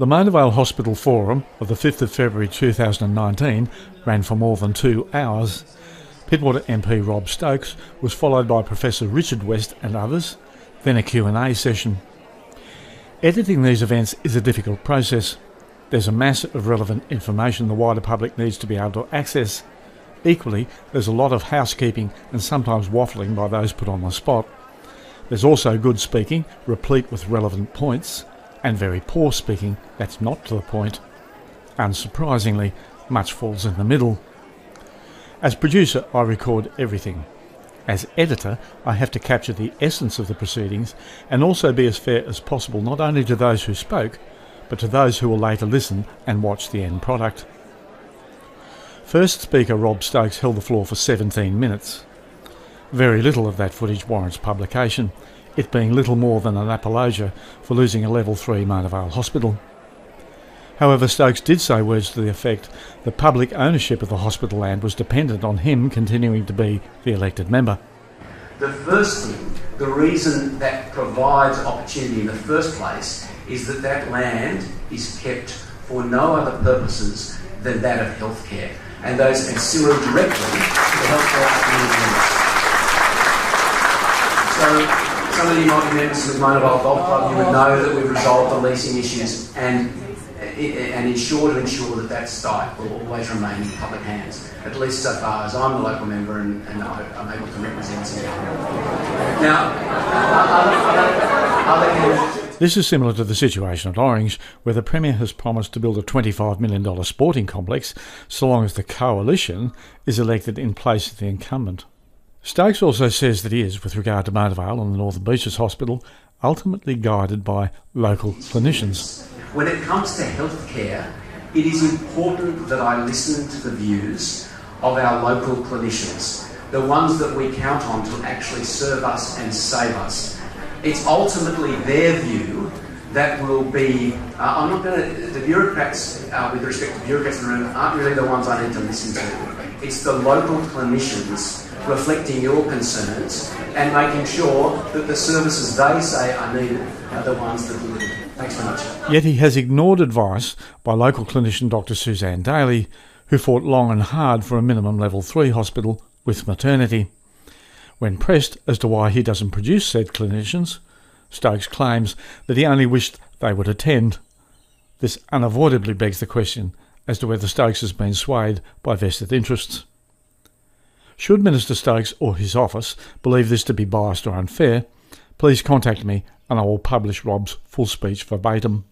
The Mona Vale Hospital Forum of the 5th of February 2019 ran for more than 2 hours. Pittwater MP Rob Stokes was followed by Professor Richard West and others, then a Q&A session. Editing these events is a difficult process. There's a mass of relevant information the wider public needs to be able to access. Equally, there's a lot of housekeeping and sometimes waffling by those put on the spot. There's also good speaking, replete with relevant points, and very poor speaking that's not to the point. Unsurprisingly, much falls in the middle. As producer, I record everything. As editor, I have to capture the essence of the proceedings and also be as fair as possible not only to those who spoke, but to those who will later listen and watch the end product. First speaker Rob Stokes held the floor for 17 minutes. Very little of that footage warrants publication, it being little more than an apologia for losing a Level 3 Mona Vale hospital. However, Stokes did say words to the effect that public ownership of the hospital land was dependent on him continuing to be the elected member. The first thing, the reason that provides opportunity in the first place is that that land is kept for no other purposes than that of healthcare, and those ancillary directly to the healthcare community. So, some of you might be members of the Mona Vale Golf Club, you would know that we've resolved the leasing issues and ensure that that site will always remain in public hands, at least so far as I'm the local member and I'm able to represent some. Now, This is similar to the situation at Orange, where the Premier has promised to build a $25 million sporting complex so long as the coalition is elected in place of the incumbent. Stokes also says that he is, with regard to Mona Vale and the Northern Beaches Hospital, ultimately guided by local clinicians. When it comes to healthcare, it is important that I listen to the views of our local clinicians, the ones that we count on to actually serve us and save us. It's ultimately their view that will be, the bureaucrats, with respect to bureaucrats in the room, aren't really the ones I need to listen to. It's the local clinicians reflecting your concerns and making sure that the services they say are needed are the ones that deliver. Thanks very much. Yet he has ignored advice by local clinician Dr. Suzanne Daly, who fought long and hard for a minimum Level 3 hospital with maternity. When pressed as to why he doesn't produce said clinicians, Stokes claims that he only wished they would attend. This unavoidably begs the question as to whether Stokes has been swayed by vested interests. Should Minister Stokes or his office believe this to be biased or unfair, please contact me and I will publish Rob's full speech verbatim.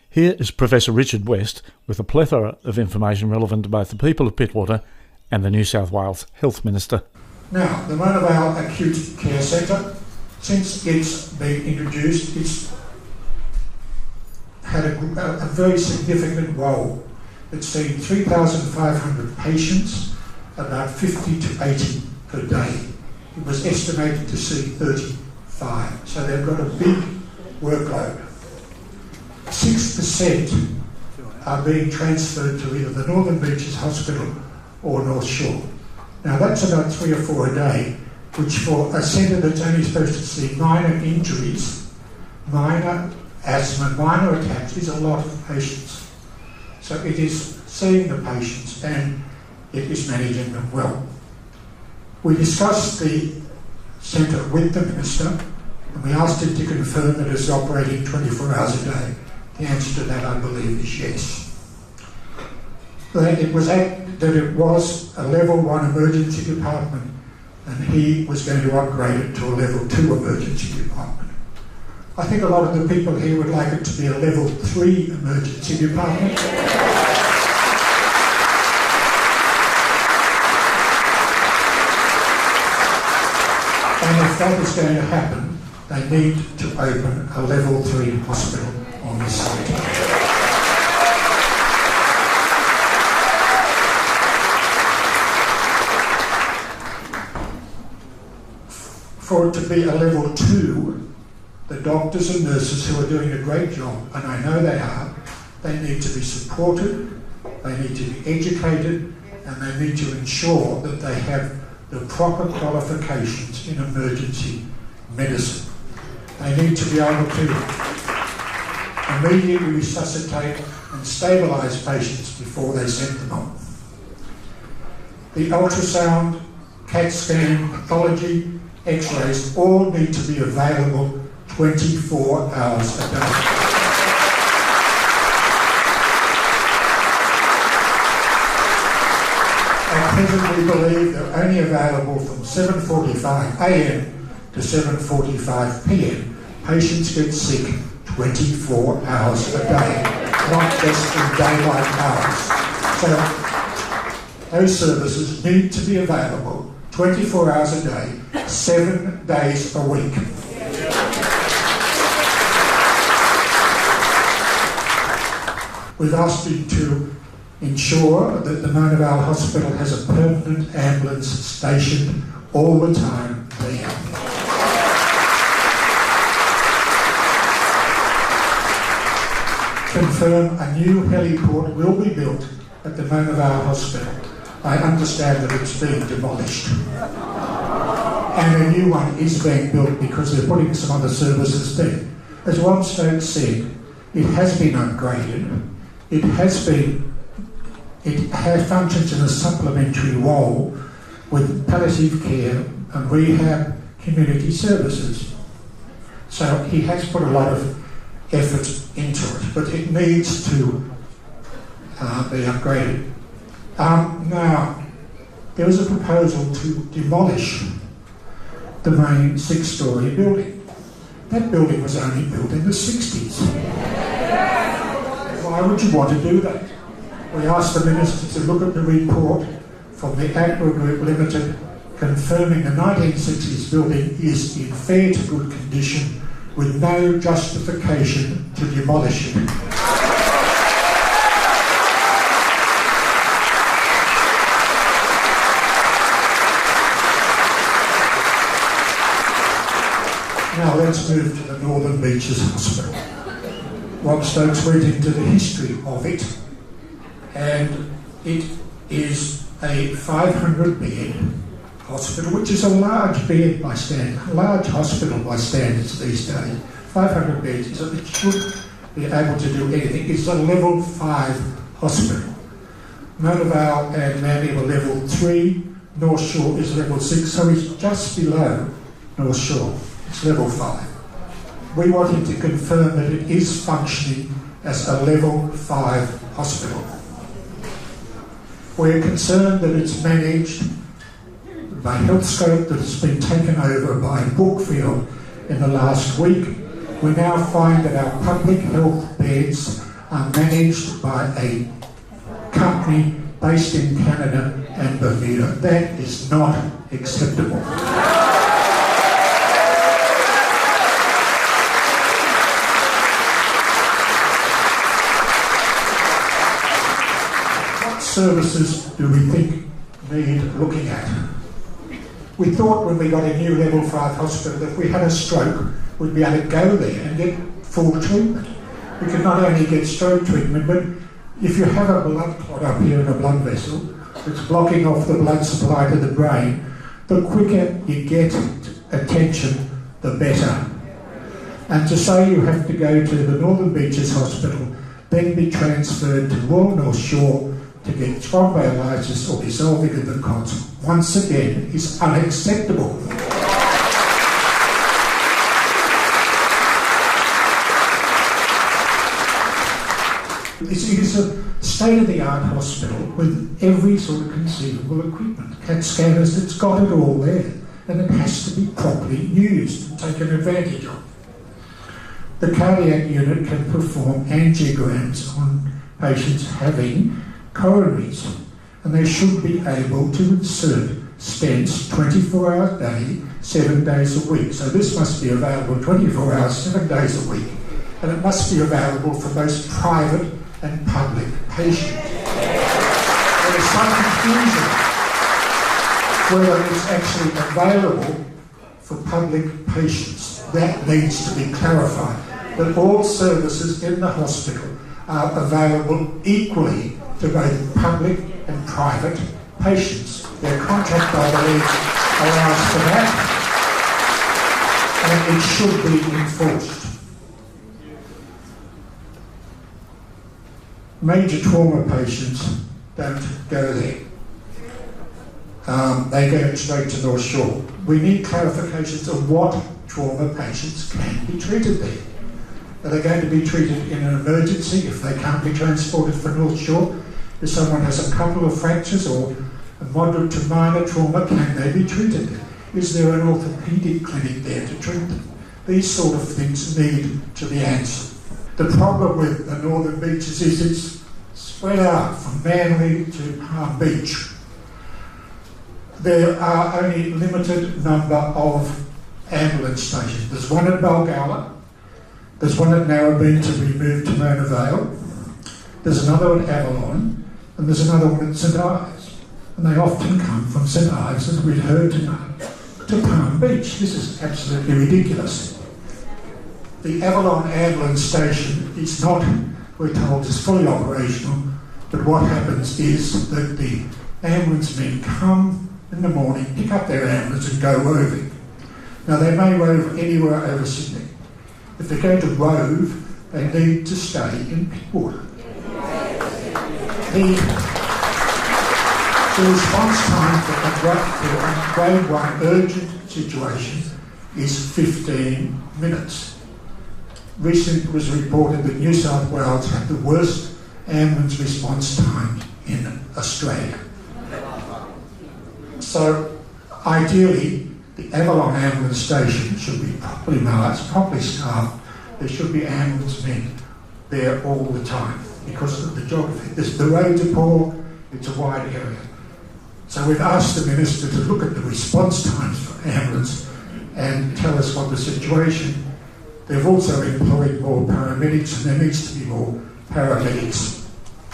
Here is Professor Richard West with a plethora of information relevant to both the people of Pittwater and the New South Wales Health Minister. Now, the Mona Vale Acute Care Centre, since it's been introduced, it's had a very significant role. It's seen 3,500 patients, about 50 to 80 per day. It was estimated to see 35, so they've got a big workload. 6% are being transferred to either the Northern Beaches Hospital or North Shore. Now that's about 3 or 4 a day, which for a centre that's only supposed to see minor injuries, minor asthma, minor attacks, is a lot of patients. So it is seeing the patients and it is managing them well. We discussed the centre with the Minister and we asked him to confirm that it's operating 24 hours a day. The answer to that, I believe, is yes. That it was a Level 1 emergency department and he was going to upgrade it to a Level 2 emergency department. I think a lot of the people here would like it to be a Level 3 emergency department. And if that is going to happen, they need to open a Level 3 hospital on this site. For it to be a Level 2, the doctors and nurses who are doing a great job, and I know they are, they need to be supported, they need to be educated, and they need to ensure that they have the proper qualifications in emergency medicine. They need to be able to immediately resuscitate and stabilise patients before they send them on. The ultrasound, CAT scan, pathology, X-rays all need to be available 24 hours a day. At present, we believe they're only available from 7:45 a.m. to 7:45 p.m. Patients get sick 24 hours a day, not just in daylight hours. So those services need to be available 24 hours a day, 7 days a week. We've asked you to ensure that the Mona Vale Hospital has a permanent ambulance stationed all the time there. Confirm a new heliport will be built at the Mona Vale Hospital. I understand that it's being demolished. And a new one is being built because they're putting some other services there. As Rob Stokes said, it has been upgraded. It functions in a supplementary role with palliative care and rehab community services. So he has put a lot of effort into it, but it needs to be upgraded. Now, there was a proposal to demolish the main 6-storey building. That building was only built in the 60s. Why would you want to do that? We asked the Minister to look at the report from the Aqua Group Limited confirming the 1960s building is in fair to good condition with no justification to demolish it. Now let's move to the Northern Beaches Hospital. Rob Stokes went into the history of it, and it is a 500-bed hospital, which is a large bed by standard, a large hospital by standards these days. 500 beds, so it should be able to do anything. It's a level 5 hospital. Mona Vale and Manly were level 3, North Shore is level 6, so it's just below North Shore. It's level 5. We wanted to confirm that it is functioning as a level 5 hospital. We're concerned that it's managed by Healthscope that has been taken over by Brookfield in the last week. We now find that our public health beds are managed by a company based in Canada and Bermuda. That is not acceptable. Services do we think need looking at? We thought when we got a new level 5 hospital that if we had a stroke, we'd be able to go there and get full treatment. We could not only get stroke treatment, but if you have a blood clot up here in a blood vessel that's blocking off the blood supply to the brain, the quicker you get attention, the better. And to say you have to go to the Northern Beaches Hospital, then be transferred to Royal North Shore to get thrombolysis or dissolving of the clots, once again, is unacceptable. This is a state-of-the-art hospital with every sort of conceivable equipment. CAT scanners, it's got it all there, and it has to be properly used and taken advantage of. The cardiac unit can perform angiograms on patients having coronaries, and they should be able to insert stents 24 hours a day, 7 days a week. So this must be available 24 hours, 7 days a week, and it must be available for both private and public patients. There is some confusion whether it's actually available for public patients. That needs to be clarified. But all services in the hospital are available equally to both public and private patients. Their contract, I believe, allows for that, and it should be enforced. major trauma patients don't go there. They go straight to North Shore. We need clarifications of what trauma patients can be treated there. Are they going to be treated in an emergency if they can't be transported from North Shore? If someone has a couple of fractures or a moderate to minor trauma, can they be treated there? Is there an orthopaedic clinic there to treat them? These sort of things need to be answered. The problem with the Northern Beaches is it's spread out from Manly to Palm Beach. There are only a limited number of ambulance stations. There's one at Balgowlah, there's one at Narrabeen to be moved to Mona Vale, there's another at Avalon, and there's another one at St Ives. And they often come from St Ives, as we've heard tonight, to Palm Beach. This is absolutely ridiculous. The Avalon ambulance station is not, we're told, is fully operational, but what happens is that the ambulance men come in the morning, pick up their ambulance and go roving. Now they may rove anywhere over Sydney. If they're going to rove, they need to stay in Pittwater. The response time for a grade 1 urgent situation is 15 minutes. Recently it was reported that New South Wales had the worst ambulance response time in Australia. So, ideally, the Avalon ambulance station should be properly manned, properly staffed. There should be ambulance men there all the time because of the geography. The roads are poor, it's a wide area. So we've asked the Minister to look at the response times for ambulance and tell us what the situation. They've also employed more paramedics, and there needs to be more paramedics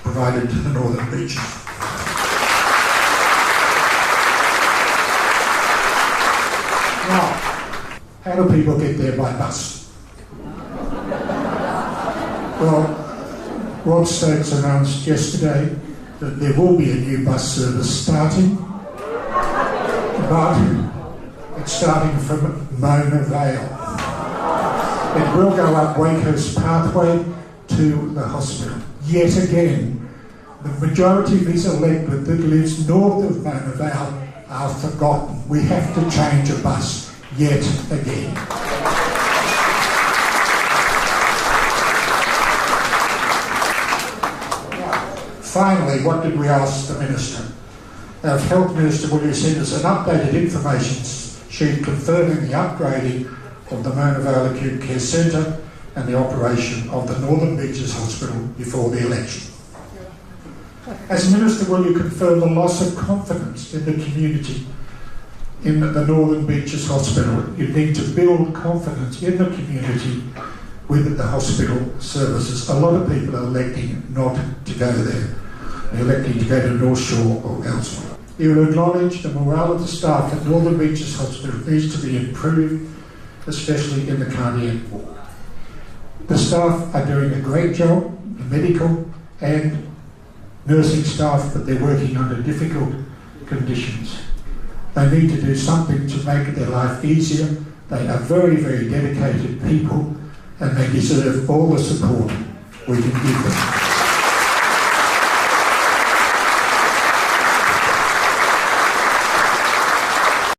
provided to the Northern Beaches. Now, how do people get there by bus? Well, Rob Stokes announced yesterday that there will be a new bus service starting, but it's starting from Mona Vale. It will go up Wakehurst Pathway to the hospital. Yet again, the majority of these electorate that lives north of Mona Vale are forgotten. We have to change a bus yet again. Finally, what did we ask the Minister? Our Health Minister will send us an updated information sheet confirming the upgrading of the Mona Vale Acute Care Centre and the operation of the Northern Beaches Hospital before the election. As Minister, will you confirm the loss of confidence in the community in the Northern Beaches Hospital? You need to build confidence in the community with the hospital services. A lot of people are electing not to go there. They're electing to go to North Shore or elsewhere. You will acknowledge the morale of the staff at Northern Beaches Hospital needs to be improved, especially in the cardiac ward. The staff are doing a great job, the medical and nursing staff, but they're working under difficult conditions. They need to do something to make their life easier. They are very, very dedicated people and they deserve all the support we can give them.